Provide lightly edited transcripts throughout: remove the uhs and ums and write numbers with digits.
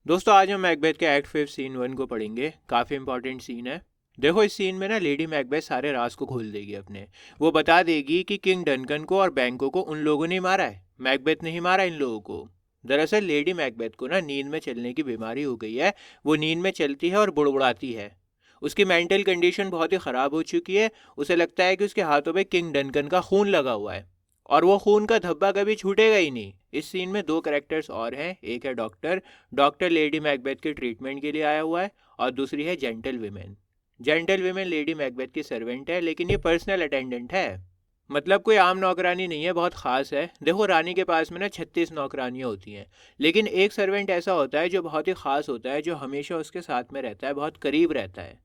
दोस्तों आज हम मैकबेथ के एक्ट 5 सीन 1 को पढ़ेंगे। काफ़ी इंपॉर्टेंट सीन है। देखो इस सीन में ना लेडी मैकबेथ सारे राज को खोल देगी अपने। वो बता देगी कि किंग डनकन को और बैंको को उन लोगों ने मारा है, मैकबेथ ने ही मारा इन लोगों को। दरअसल लेडी मैकबेथ को ना नींद में चलने की बीमारी हो गई है। वो नींद में चलती है और बुड़बुड़ाती है। उसकी मेंटल कंडीशन बहुत ही ख़राब हो चुकी है। उसे लगता है कि उसके हाथों पे किंग डनकन का खून लगा हुआ है और वो खून का धब्बा कभी छूटेगा ही नहीं। इस सीन में दो कैरेक्टर्स और हैं। एक है डॉक्टर। डॉक्टर लेडी मैकबेथ के ट्रीटमेंट के लिए आया हुआ है। और दूसरी है gentle women. Gentle women lady Macbeth की सर्वेंट है, लेकिन ये पर्सनल अटेंडेंट है। मतलब कोई आम नौकरानी नहीं है, बहुत खास है। देखो रानी के पास में ना 36 नौकरानियाँ होती हैं, लेकिन एक सर्वेंट ऐसा होता है जो बहुत ही खास होता है, जो हमेशा उसके साथ में रहता है, बहुत करीब रहता है।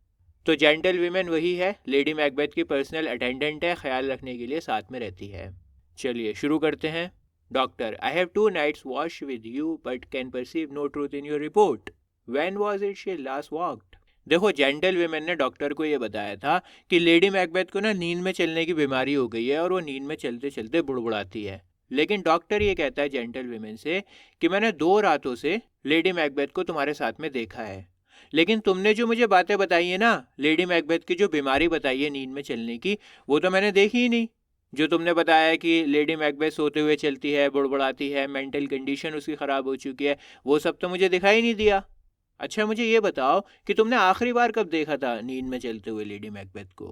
तो जेंटल विमेन वही है, लेडी मैकबेथ की पर्सनल अटेंडेंट है, ख्याल रखने के लिए साथ में रहती है। चलिए शुरू करते हैं। Doctor, I have 2 nights watched with you but can perceive no truth in your report. When was it she last walked? देखो जेंटल विमेन ने डॉक्टर को ये बताया था कि लेडी मैकबेथ को ना नींद में चलने की बीमारी हो गई है और वो नींद में चलते चलते बुड़बुड़ाती है। लेकिन डॉक्टर ये कहता है जेंटल विमेन से कि मैंने 2 रातों से लेडी मैकबेथ को तुम्हारे साथ में देखा है, लेकिन तुमने जो मुझे बातें बताई है ना, लेडी मैकबेथ की जो बीमारी बताई है नींद में चलने की, वो तो मैंने देखी ही नहीं। जो तुमने बताया कि लेडी मैकबेथ सोते हुए चलती है, बुड़बुड़ाती है, मेंटल कंडीशन उसकी ख़राब हो चुकी है, वो सब तो मुझे दिखाई नहीं दिया। अच्छा मुझे ये बताओ कि तुमने आखिरी बार कब देखा था नींद में चलते हुए लेडी मैकबेथ को?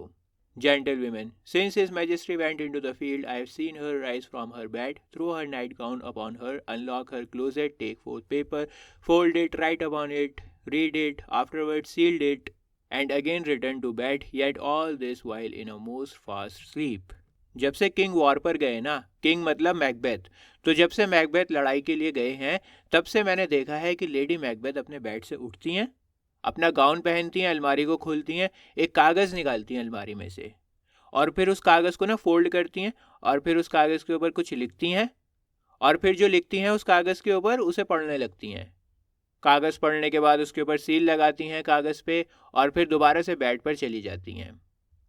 Gentle women, since His Majesty went into the field, I have seen her rise from her bed, throw her nightgown upon her, unlock her closet, take forth paper, fold it, write upon it, read it, afterwards sealed it, and again return to bed, yet all this while in a most fast sleep. जब से king war पर गए ना, king मतलब Macbeth, तो जब से Macbeth लड़ाई के लिए गए हैं, तब से मैंने देखा है कि लेडी मैकबेथ अपने बेड से उठती हैं, अपना गाउन पहनती हैं, अलमारी को खोलती हैं, एक कागज़ निकालती हैं अलमारी में से, और फिर उस कागज़ को ना फोल्ड करती हैं, और फिर उस कागज़ के ऊपर कुछ लिखती हैं, और फिर जो लिखती हैं उस कागज़ के ऊपर उसे पढ़ने लगती हैं। कागज़ पढ़ने के बाद उसके ऊपर सील लगाती हैं कागज़ पे, और फिर दोबारा से बेड पर चली जाती हैं।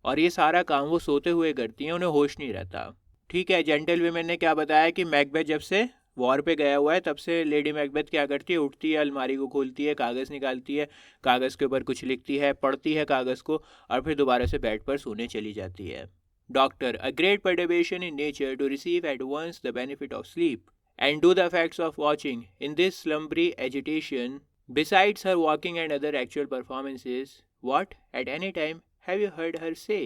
और ये सारा काम वो सोते हुए करती हैं, उन्हें होश नहीं रहता। ठीक है, जेंटल वीमेन ने क्या बताया कि मैकबेथ जब से वॉर पे गया हुआ है तब से लेडी मैकबेथ क्या करती है, उठती है, अलमारी को खोलती है, कागज़ निकालती है, कागज़ के ऊपर कुछ लिखती है, पढ़ती है कागज़ को, और फिर दोबारा से बेड पर सोने चली जाती है। Doctor, a great perturbation in nature to receive at once the benefit of sleep and do the effects of watching in this slumbery agitation, besides her walking and other actual performances, what at any time have you heard her say?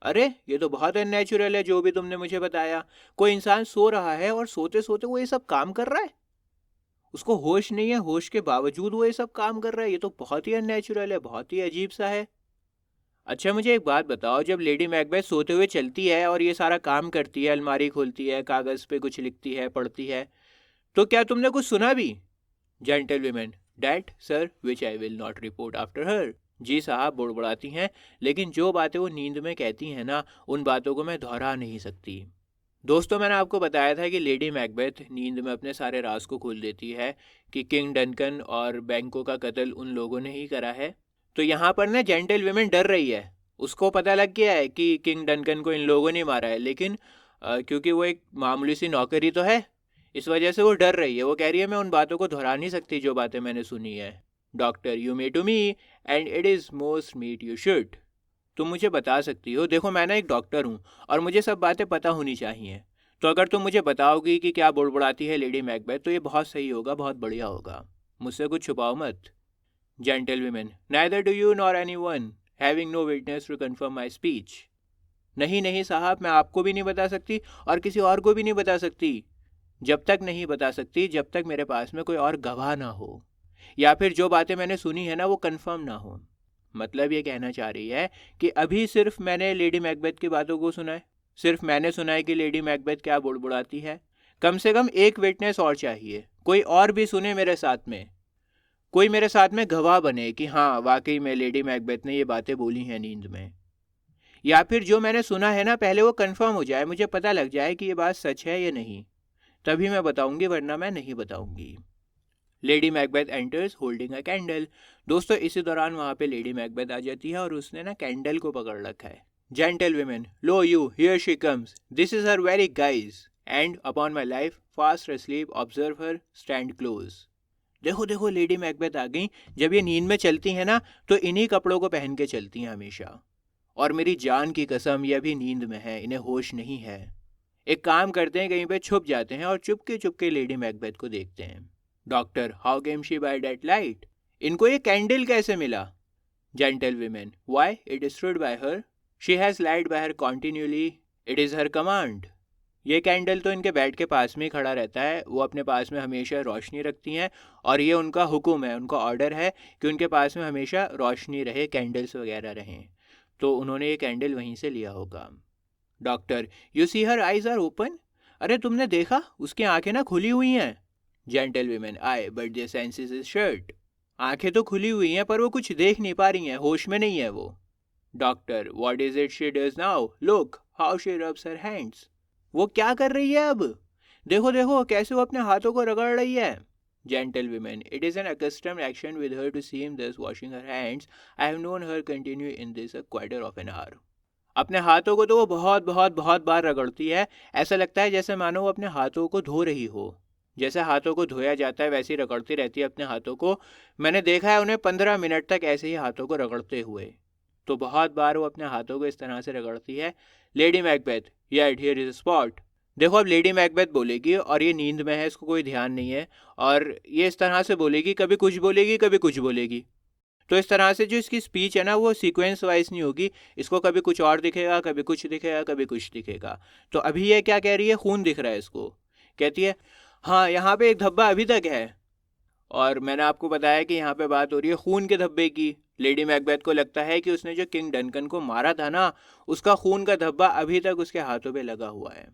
अरे ये तो बहुत unnatural है जो भी तुमने मुझे बताया। कोई इंसान सो रहा है और सोते सोते वो ये सब काम कर रहा है, उसको होश नहीं है, होश के बावजूद वो ये सब काम कर रहा है, ये तो बहुत ही अननेचुरल है, बहुत ही अजीब सा है। अच्छा मुझे एक बात बताओ, जब लेडी मैकबेथ सोते हुए चलती है और ये सारा काम करती है, अलमारी खोलती है, कागज़ पे कुछ लिखती है, पढ़ती है, तो क्या तुमने कुछ सुना भी? Gentlewoman, that sir which I will not report after her. जी साहब, बुड़बुड़ाती हैं, लेकिन जो बातें वो नींद में कहती हैं ना, उन बातों को मैं दोहरा नहीं सकती। दोस्तों मैंने आपको बताया था कि लेडी मैकबेथ नींद में अपने सारे राज को खोल देती है कि किंग डनकन और बैंको का कत्ल उन लोगों ने ही करा है। तो यहाँ पर ना जेंटल विमेन डर रही है। उसको पता लग गया है कि किंग डनकन को इन लोगों ने मारा है, लेकिन क्योंकि वो एक मामूली सी नौकरी तो है, इस वजह से वो डर रही है। वो कह रही है मैं उन बातों को दोहरा नहीं सकती जो बातें मैंने सुनी है। Doctor, you may to me and it is most meet you should. तुम मुझे बता सकती हो, देखो मैं ना एक डॉक्टर हूँ और मुझे सब बातें पता होनी चाहिए। तो अगर तुम मुझे बताओगी कि क्या बुड़बुड़ाती है लेडी मैकबेथ, तो ये बहुत सही होगा, बहुत बढ़िया होगा। मुझसे कुछ छुपाओ मत। Gentlewoman, neither do you nor any one, having no witness to confirm my speech. नहीं नहीं साहब, मैं आपको भी नहीं बता सकती और किसी और को भी नहीं बता सकती। जब तक नहीं बता सकती जब तक मेरे पास में कोई और गवाह ना हो, या फिर जो बातें मैंने सुनी है ना वो कंफर्म ना हो। मतलब ये कहना चाह रही है कि अभी सिर्फ मैंने लेडी मैकबेथ की बातों को सुना है, सिर्फ मैंने सुना है कि लेडी मैकबेथ क्या बुड़बुड़ाती है। कम से कम एक विटनेस और चाहिए, कोई और भी सुने मेरे साथ में, कोई मेरे साथ में गवाह बने कि हाँ वाकई में लेडी मैकबेथ ने ये बातें बोली हैं नींद में। या फिर जो मैंने सुना है ना पहले वो कंफर्म हो जाए, मुझे पता लग जाए कि ये बात सच है या नहीं, तभी मैं बताऊंगी, वरना मैं नहीं बताऊंगी। Lady Macbeth enters holding a candle. दोस्तों इसी दौरान वहां पे लेडी मैकबेथ आ जाती है और उसने ना कैंडल को पकड़ रखा है। Gentle women, low you, here she comes, this is her very guys, and upon my life fast asleep, observe her, stand close. देखो देखो लेडी मैकबेथ आ गई। जब ये नींद में चलती हैं ना तो इन्हीं कपड़ों को पहन के चलती हैं हमेशा। और मेरी जान की कसम ये अभी नींद में है, इन्हें होश नहीं है। एक काम करते हैं, कहीं पे छुप जाते हैं और चुपके चुपके लेडी मैकबेथ को देखते हैं। Doctor, how came she by that light? इनको ये कैंडल कैसे मिला? Gentlewoman, why it stood by her, she has light by her continually, it is her command. ये कैंडल तो इनके बेड के पास में ही खड़ा रहता है, वो अपने पास में हमेशा रोशनी रखती हैं और ये उनका हुक्म है, उनका ऑर्डर है कि उनके पास में हमेशा रोशनी रहे, कैंडल्स वगैरह रहें। तो उन्होंने ये कैंडल वहीं से लिया होगा। Doctor, you see her eyes are open, अरे तुमने देखा उसकी आंखें ना खुली हुई हैं। Gentlewoman, ay but their senses is shut, आंखें तो खुली हुई हैं पर वो कुछ देख नहीं पा रही हैं, होश में नहीं है वो। Doctor, what is it she does now, look how she rubs her hands, वो क्या कर रही है अब, देखो देखो कैसे वो अपने हाथों को रगड़ रही है। Gentlewoman, it is an accustomed action with her to seem हिम thus washing her hands. I have known her continue in this a quarter of an hour. अपने हाथों को तो वो बहुत बहुत बहुत बार रगड़ती है, ऐसा लगता है जैसे मानो वो अपने हाथों को धो रही हो। जैसे हाथों को धोया जाता है वैसे ही रगड़ती रहती है अपने हाथों को। मैंने देखा है उन्हें 15 मिनट तक ऐसे ही हाथों को रगड़ते हुए। तो बहुत बार वो अपने हाथों को इस तरह से रगड़ती है। Lady Macbeth, yet here is spot. देखो अब लेडी मैकबेथ बोलेगी और ये नींद में है, इसको कोई ध्यान नहीं है और ये इस तरह से बोलेगी, कभी कुछ बोलेगी कभी कुछ बोलेगी। तो इस तरह से जो इसकी स्पीच है ना वो सीक्वेंस वाइज नहीं होगी, इसको कभी कुछ और दिखेगा, कभी कुछ दिखेगा, कभी कुछ दिखेगा। तो अभी ये क्या कह रही है, खून दिख रहा है इसको। कहती है हाँ यहाँ पे एक धब्बा अभी तक है। और मैंने आपको बताया कि यहाँ पे बात हो रही है खून के धब्बे की। लेडी मैकबेथ को लगता है कि उसने जो किंग डनकन को मारा था ना, उसका खून का धब्बा अभी तक उसके हाथों पे लगा हुआ है।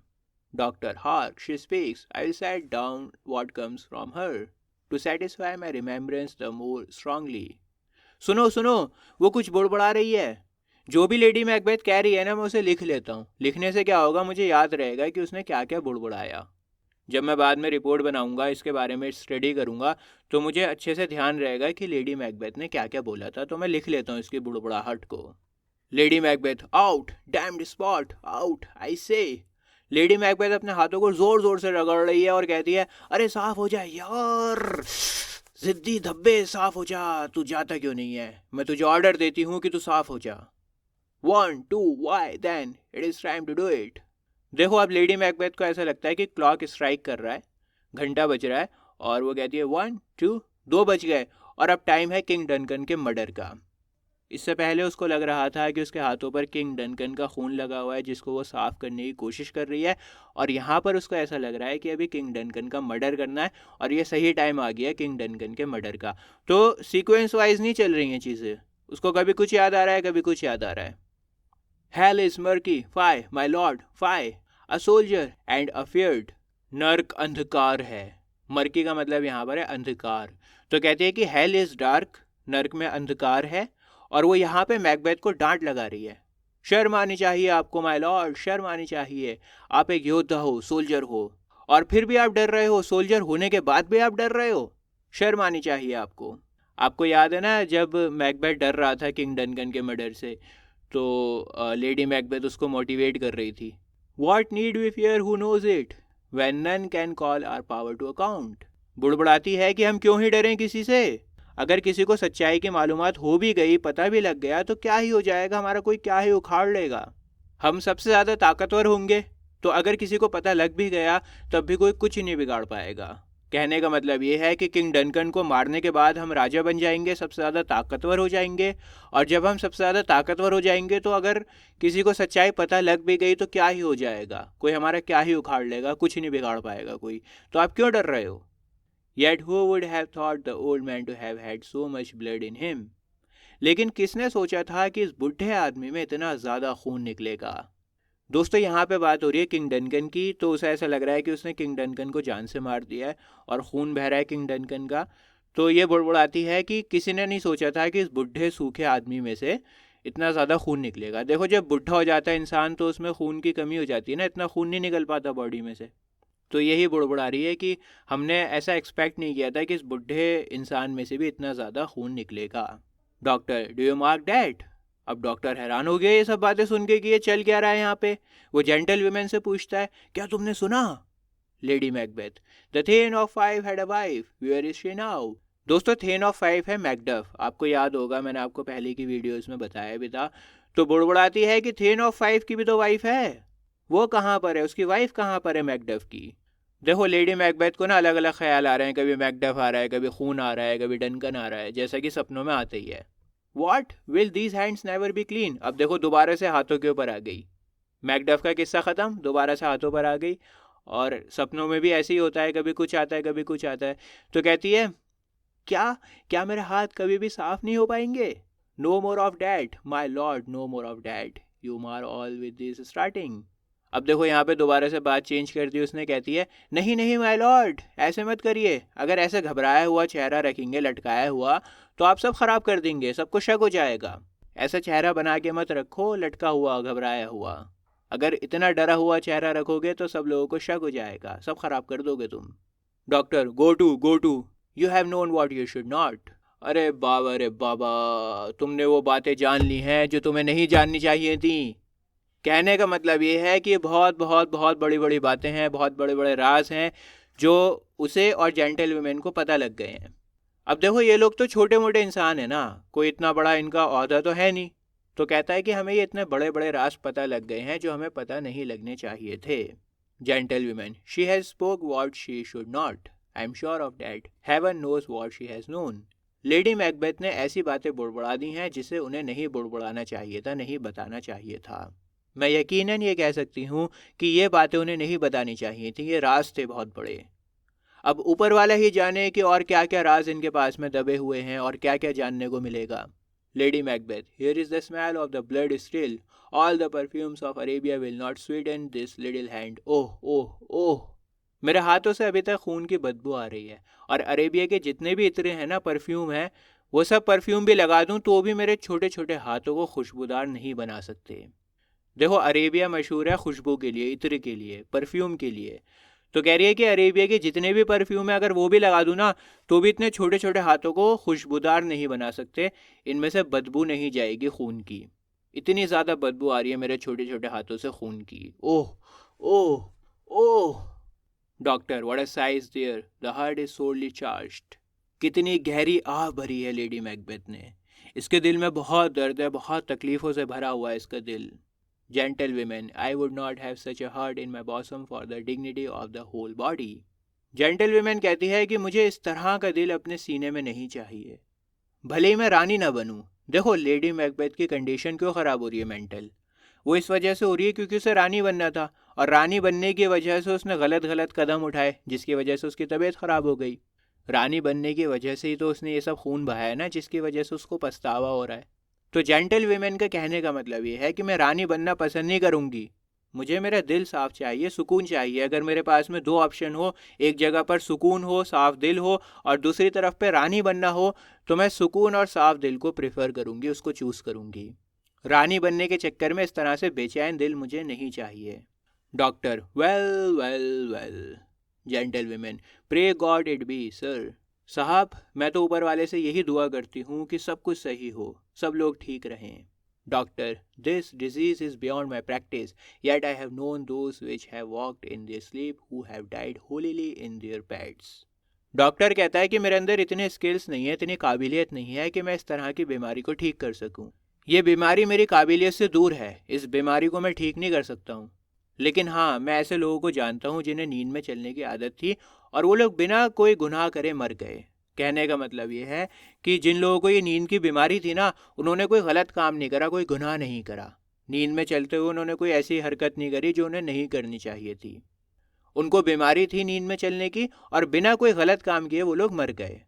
Doctor, hark she speaks, I will set down what comes from her to satisfy my remembrance the more strongly. सुनो सुनो, वो कुछ बुड़बुड़ा रही है। जो भी लेडी मैकबेथ कह रही है ना मैं उसे लिख लेता हूँ, लिखने से क्या होगा, मुझे याद रहेगा कि उसने क्या क्या बुड़बुड़ाया। जब मैं बाद में रिपोर्ट बनाऊंगा, इसके बारे में स्टडी करूंगा, तो मुझे अच्छे से ध्यान रहेगा कि लेडी मैकबेथ ने क्या क्या बोला था, तो मैं लिख लेता हूँ इसकी बुड़बुड़ाहट को। Lady Macbeth, out damned spot, out I say. Lady Macbeth अपने हाथों को जोर जोर से रगड़ रही है और कहती है अरे साफ हो जाए यार, जिद्दी धब्बे साफ हो जा, तू जाता क्यों नहीं है, मैं तुझे ऑर्डर देती हूँ कि तू साफ हो जा। 1 2 why then it is time to do it. देखो अब लेडी मैकबेथ को ऐसा लगता है कि क्लॉक स्ट्राइक कर रहा है, घंटा बज रहा है और वो कहती है 1 2, 2 बज गए और अब टाइम है किंग डनकन के मर्डर का। इससे पहले उसको लग रहा था कि उसके हाथों पर किंग डनकन का खून लगा हुआ है जिसको वो साफ करने की कोशिश कर रही है, और यहाँ पर उसको ऐसा लग रहा है कि अभी किंग डनकन का मर्डर करना है और ये सही टाइम आ गया किंग डनकन के मर्डर का। तो सीक्वेंस वाइज नहीं चल रही हैं चीज़ें, उसको कभी कुछ याद आ रहा है कभी कुछ याद आ रहा है। Hell is murky, fie my lord, fie a soldier and afeard. नर्क अंधकार है, मर्की का मतलब यहाँ पर है अंधकार। तो कहते हैं कि हेल इज डार्क, नर्क में अंधकार है, और वो यहाँ पे मैकबेथ को डांट लगा रही है। शर्म आनी चाहिए आपको माय लॉर्ड, शर्म आनी चाहिए, आप एक योद्धा हो, सोल्जर हो, और फिर भी आप डर रहे हो, सोल्जर होने के बाद भी आप डर रहे हो, शर्म आनी चाहिए आपको। आपको याद है ना जब मैकबेथ डर रहा था किंग डनकन के मर्डर से, तो लेडी मैकबेथ उसको मोटिवेट कर रही थी। What need we fear who knows it when none can call our power to account. बुड़बुड़ाती है कि हम क्यों ही डरें किसी से, अगर किसी को सच्चाई की मालूमात हो भी गई, पता भी लग गया, तो क्या ही हो जाएगा, हमारा कोई क्या ही उखाड़ लेगा, हम सबसे ज़्यादा ताकतवर होंगे, तो अगर किसी को पता लग भी गया तब भी कोई कुछ नहीं बिगाड़ पाएगा। कहने का मतलब ये है कि किंग डनकन को मारने के बाद हम राजा बन जाएंगे, सबसे ज़्यादा ताकतवर हो जाएंगे, और जब हम सबसे ज़्यादा ताकतवर हो जाएंगे तो अगर किसी को सच्चाई पता लग भी गई तो क्या ही हो जाएगा, कोई हमारा क्या ही उखाड़ लेगा, कुछ नहीं बिगाड़ पाएगा कोई, तो आप क्यों डर रहे हो। Yet who would have thought the old man to have had so much blood in him? लेकिन किसने सोचा था कि इस बुढ़े आदमी में इतना ज़्यादा खून निकलेगा। दोस्तों यहाँ पे बात हो रही है किंग डनकन की, तो उसे ऐसा लग रहा है कि उसने किंग डनकन को जान से मार दिया है और खून बह रहा है किंग डनकन का। तो ये बुड़बुड़ाती है कि किसी ने नहीं सोचा था कि इस बुढ़े सूखे आदमी में से इतना ज़्यादा खून निकलेगा। देखो जब बुढ़ा हो जाता है इंसान तो उसमें खून की कमी हो जाती है ना, इतना खून नहीं निकल पाता बॉडी में से। तो यही बुड़बुड़ा रही है कि हमने ऐसा एक्सपेक्ट नहीं किया था कि इस बुढ़े इंसान में से भी इतना ज़्यादा खून निकलेगा। Doctor, do you mark that. अब डॉक्टर हैरान हो गया ये सब बातें सुन के कि ये चल क्या रहा है यहाँ पे। वो जेंटल वुमेन से पूछता है क्या तुमने सुना। Lady Macbeth, the thane of Fife had a wife, where is she now. दोस्तों थेन ऑफ फाइव है मैकडफ, आपको याद होगा मैंने आपको पहले की वीडियोस में बताया भी था। तो बुड़बुड़ाती है कि थेन ऑफ फाइव की भी तो वाइफ है, वो कहाँ पर है, उसकी वाइफ कहाँ पर है मैकडफ की। देखो लेडी मैकबेथ को ना अलग अलग ख्याल आ रहे हैं, कभी मैकडफ आ रहा है, कभी खून आ रहा है, कभी डनकन आ रहा है, जैसा कि सपनों में आते ही है। What will these hands never be clean, अब देखो दोबारा से हाथों के ऊपर आ गई। मैकडफ का किस्सा ख़त्म, दोबारा से हाथों पर आ गई। और सपनों में भी ऐसे ही होता है, कभी कुछ आता है कभी कुछ आता है। तो कहती है क्या क्या मेरे हाथ कभी भी साफ नहीं हो पाएंगे। No more of that my lord, no more of that, you mar all with this starting. अब देखो यहाँ पे दोबारा से बात चेंज कर दी उसने, कहती है नहीं नहीं माय लॉर्ड, ऐसे मत करिए, अगर ऐसे घबराया हुआ चेहरा रखेंगे लटकाया हुआ तो आप सब खराब कर देंगे, सबको शक हो जाएगा। ऐसा चेहरा बना के मत रखो लटका हुआ घबराया हुआ, अगर इतना डरा हुआ चेहरा रखोगे तो सब लोगों को शक हो जाएगा, सब खराब कर दोगे तुम। Doctor go to you have known what you should not. अरे बाबा तुमने वो बातें जान ली हैं जो तुम्हें नहीं जाननी चाहिए थी। कहने का मतलब ये है कि बहुत बहुत बहुत बड़ी बड़ी बातें हैं, बहुत बड़े बड़े राज हैं जो उसे और जेंटल वुमेन को पता लग गए हैं। अब देखो ये लोग तो छोटे मोटे इंसान है ना, कोई इतना बड़ा इनका ओहदा तो है नहीं। तो कहता है कि हमें ये इतने बड़े बड़े राज पता लग गए हैं जो हमें पता नहीं लगने चाहिए थे। Gentlewoman, she has spoke what she should not, I am sure of that, heaven knows what she has known. Lady Macbeth ने ऐसी बातें बुड़बुड़ा दी हैं जिसे उन्हें नहीं बुड़बुड़ाना चाहिए था, नहीं बताना चाहिए था। मैं यकीनन ये कह सकती हूँ कि ये बातें उन्हें नहीं बतानी चाहिए थी, ये राज थे बहुत बड़े। अब ऊपर वाला ही जाने कि और क्या क्या राज इनके पास में दबे हुए हैं और क्या क्या जानने को मिलेगा। Lady Macbeth, here is the smell of the blood still, all the perfumes of Arabia will not sweeten this little hand, oh oh oh. मेरे हाथों से अभी तक खून की बदबू आ रही है, और अरेबिया के जितने भी इतने हैं ना परफ्यूम हैं, वो सब परफ्यूम भी लगा दूं तो भी मेरे छोटे छोटे हाथों को खुशबूदार नहीं बना सकते। देखो अरेबिया मशहूर है खुशबू के लिए, इत्र के लिए, परफ्यूम के लिए। तो कह रही है कि अरेबिया के जितने भी परफ्यूम है अगर वो भी लगा दूँ ना तो भी इतने छोटे छोटे हाथों को खुशबूदार नहीं बना सकते, इनमें से बदबू नहीं जाएगी खून की। इतनी ज़्यादा बदबू आ रही है मेरे छोटे छोटे हाथों से खून की, oh oh oh. Doctor, what a sigh's there, the heart is sorely charged. कितनी गहरी आह भरी है लेडी मैकबेथ ने, इसके दिल में बहुत दर्द है, बहुत तकलीफ़ों से भरा हुआ है इसका दिल। Gentle women, I would not have such a heart in my bosom for the dignity of the whole body. Gentle women कहती है कि मुझे इस तरह का दिल अपने सीने में नहीं चाहिए, भले ही मैं रानी ना बनूं। देखो लेडी मैकबेथ की कंडीशन क्यों ख़राब हो रही है मेंटल, वो इस वजह से हो रही है क्योंकि उसे रानी बनना था, और रानी बनने की वजह से उसने गलत गलत कदम उठाए जिसकी वजह से उसकी तबीयत ख़राब हो गई। रानी बनने की वजह से ही तो उसने ये सब खून बहाया ना, जिसकी वजह से उसको पछतावा हो रहा है। तो जेंटल वीमेन का कहने का मतलब ये है कि मैं रानी बनना पसंद नहीं करूँगी, मुझे मेरा दिल साफ चाहिए, सुकून चाहिए। अगर मेरे पास में दो ऑप्शन हो, एक जगह पर सुकून हो, साफ दिल हो, और दूसरी तरफ पे रानी बनना हो, तो मैं सुकून और साफ दिल को प्रेफर करूँगी, उसको चूज़ करूँगी। रानी बनने के चक्कर में इस तरह से बेचैन दिल मुझे नहीं चाहिए। Doctor, well well well. Gentlewoman, pray God it be sir. साहब मैं तो ऊपर वाले से यही दुआ करती हूँ कि सब कुछ सही हो, सब लोग ठीक रहें। Doctor, this disease is beyond my practice, yet I have known those which have walked in their sleep who have died holily in their beds. Doctor कहता है कि मेरे अंदर इतने स्किल्स नहीं है, इतनी काबिलियत नहीं है कि मैं इस तरह की बीमारी को ठीक कर सकूं। ये बीमारी मेरी काबिलियत से दूर है, इस बीमारी को मैं ठीक नहीं कर सकता हूँ। लेकिन हाँ, मैं ऐसे लोगों को जानता हूँ जिन्हें नींद में चलने की आदत थी और वो लोग बिना कोई गुनाह करे मर गए। कहने का मतलब ये है कि जिन लोगों को ये नींद की बीमारी थी ना, उन्होंने कोई गलत काम नहीं करा, कोई गुनाह नहीं करा। नींद में चलते हुए उन्होंने कोई ऐसी हरकत नहीं करी जो उन्हें नहीं करनी चाहिए थी। उनको बीमारी थी नींद में चलने की और बिना कोई गलत काम किए वो लोग मर गए।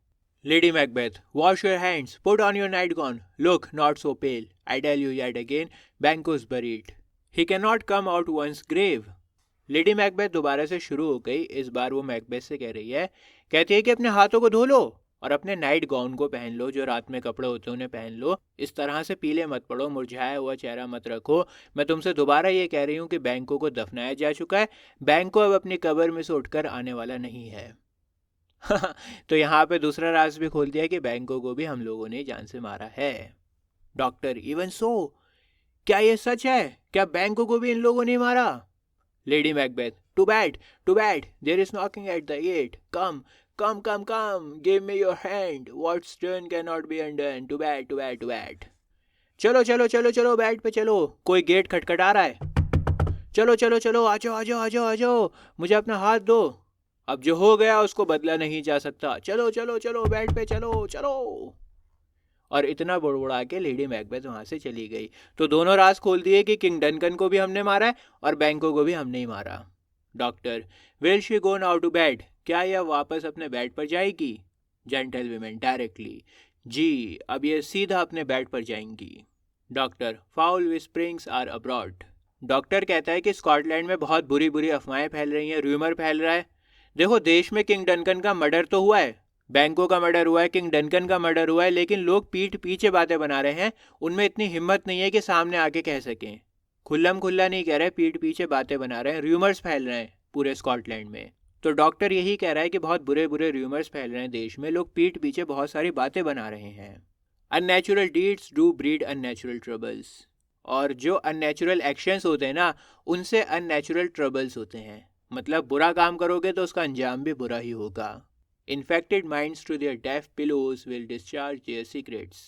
Lady Macbeth, wash your hands, put on your nightgown, look not so pale, I tell you yet again, Banquo is buried, he cannot come out once grave. Lady Macbeth दोबारा से शुरू हो गई। इस बार वो Macbeth से कह रही है, कहती है कि अपने हाथों को धो लो और अपने नाइट गाउन को पहन लो, जो रात में कपड़े होते हैं उन्हें पहन लो। इस तरह से पीले मत पड़ो, मुरझाया हुआ चेहरा मत रखो। मैं तुमसे दोबारा ये कह रही हूँ कि बैंको को दफनाया जा चुका है, बैंको अब अपनी कब्र में से उठकर आने वाला नहीं है। तो यहाँ पे दूसरा राज भी खोल दिया कि बैंको को भी हम लोगों ने जान से मारा है। डॉक्टर, इवन सो, क्या ये सच है? क्या बैंको को भी इन लोगों ने मारा? Lady Macbeth, to bed, there is knocking at the gate, come come come come, give me your hand, what's done can not be undone, to bed to bed to bed. चलो चलो चलो चलो बेड पे चलो, कोई gate खटखटा रहा है, चलो चलो चलो, आ जाओ आ जाओ आ जाओ आ जाओ, मुझे अपना हाथ दो, अब जो हो गया उसको बदला नहीं जा सकता, चलो चलो चलो बेड पे चलो चलो। और इतना बुड़बुड़ा के लेडी मैकबेथ वहां से चली गई। तो दोनों राज खोल दिए कि किंग डनकन को भी हमने मारा है और बैंको को भी हमने ही मारा। Doctor, will she go now to bed, क्या यह वापस अपने बेड पर जाएगी? जेंटल वीमेन डायरेक्टली, जी अब ये सीधा अपने बेड पर जाएंगी। Doctor, foul whisperings are abroad. Doctor कहता है कि स्कॉटलैंड में बहुत बुरी बुरी अफवाहें फैल रही हैं, र्यूमर फैल रहा है। देखो, देश में किंग डनकन का मर्डर तो हुआ है, बैंको का मर्डर हुआ है, किंग डनकन का मर्डर हुआ है, लेकिन लोग पीठ पीछे बातें बना रहे हैं, उनमें इतनी हिम्मत नहीं है कि सामने आके कह सकें। खुल्लम खुल्ला नहीं कह रहे, पीठ पीछे बातें बना रहे हैं, र्यूमर्स फैल रहे हैं पूरे स्कॉटलैंड में। तो डॉक्टर यही कह रहा है कि बहुत बुरे बुरे र्यूमर्स फैल रहे हैं देश में, लोग पीठ पीछे बहुत सारी बातें बना रहे हैं। Unnatural deeds do breed unnatural troubles, और जो अननेचुरल एक्शंस होते हैं ना, उनसे अननेचुरल ट्रबल्स होते हैं। मतलब बुरा काम करोगे तो उसका अंजाम भी बुरा ही होगा। Infected minds to their deaf pillows will discharge their secrets,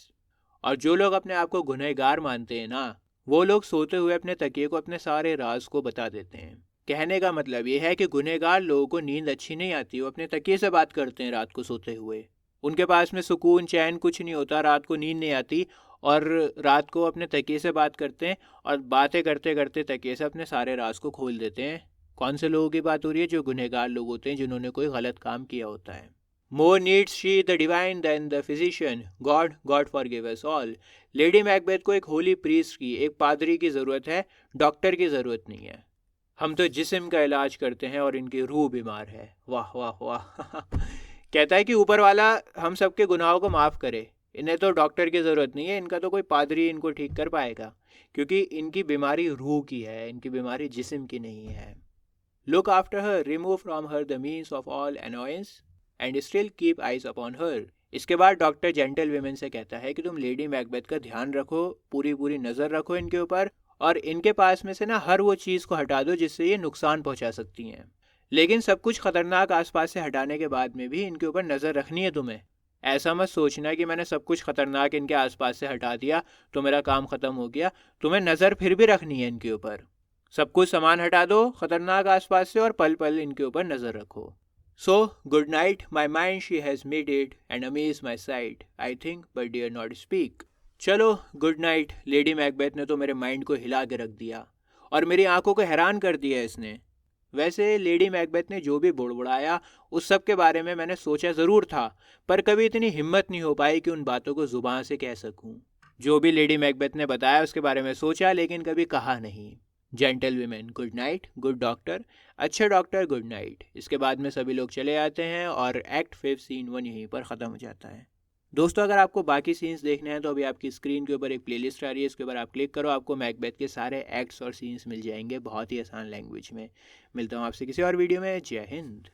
और जो लोग अपने आप को गुनहगार मानते हैं ना, वो लोग सोते हुए अपने तकिए को अपने सारे राज को बता देते हैं। कहने का मतलब ये है कि गुनहगार लोगों को नींद अच्छी नहीं आती, वो अपने तकिए से बात करते हैं रात को सोते हुए, उनके पास में सुकून चैन कुछ नहीं होता, रात को नींद नहीं आती, और रात को अपने तकिए से बात करते हैं और बातें करते करते तकिए से अपने सारे राज को खोल देते हैं। कौन से लोगों की बात हो रही है? जो गुनहगार लोग होते हैं, जिन्होंने कोई गलत काम किया होता है। More needs she the divine than the physician, God God forgive us all. Lady Macbeth को एक होली प्रीस्ट की, एक पादरी की ज़रूरत है, डॉक्टर की ज़रूरत नहीं है। हम तो जिस्म का इलाज करते हैं और इनकी रूह बीमार है। वाह वाह वाह। कहता है कि ऊपर वाला हम सबके गुनाहों को माफ़ करे, इन्हें तो डॉक्टर की ज़रूरत नहीं है, इनका तो कोई पादरी इनको ठीक कर पाएगा, क्योंकि इनकी बीमारी रूह की है, इनकी बीमारी जिस्म की नहीं है। Look after her, remove from her the means of all annoyance and still keep eyes upon her. इसके बाद डॉक्टर जेंटल वीमेन से कहता है कि तुम लेडी मैकबेथ का ध्यान रखो, पूरी पूरी नज़र रखो इनके ऊपर, और इनके पास में से ना हर वो चीज़ को हटा दो जिससे ये नुकसान पहुंचा सकती हैं। लेकिन सब कुछ खतरनाक आसपास से हटाने के बाद में भी इनके ऊपर नज़र रखनी है तुम्हें। ऐसा मत सोचना कि मैंने सब कुछ खतरनाक इनके आसपास से हटा दिया तो मेरा काम ख़त्म हो गया। तुम्हें नज़र फिर भी रखनी है इनके ऊपर। सब कुछ सामान हटा दो खतरनाक आसपास से और पल पल इनके ऊपर नज़र रखो। So good night, my mind she has made it and amaze my sight, I think but dare not speak. चलो गुड नाइट, लेडी मैकबेथ ने तो मेरे माइंड को हिला के रख दिया और मेरी आंखों को हैरान कर दिया इसने। वैसे लेडी मैकबेथ ने जो भी बुड़बुड़ाया उस सब के बारे में मैंने सोचा ज़रूर था, पर कभी इतनी हिम्मत नहीं हो पाई कि उन बातों को ज़ुबान से कह सकूं। जो भी लेडी मैकबेथ ने बताया उसके बारे में सोचा, लेकिन कभी कहा नहीं। Gentle women good night, good doctor, अच्छा डॉक्टर गुड नाइट। इसके बाद में सभी लोग चले आते हैं और एक्ट 5 सीन 1 यहीं पर ख़त्म हो जाता है। दोस्तों, अगर आपको बाकी सीन्स देखने हैं तो अभी आपकी स्क्रीन के ऊपर एक प्लेलिस्ट आ रही है, इसके ऊपर आप क्लिक करो, आपको मैकबेथ के सारे एक्ट्स और सीन्स मिल जाएंगे बहुत ही आसान लैंग्वेज में। मिलता हूँ आपसे किसी और वीडियो में। जय हिंद।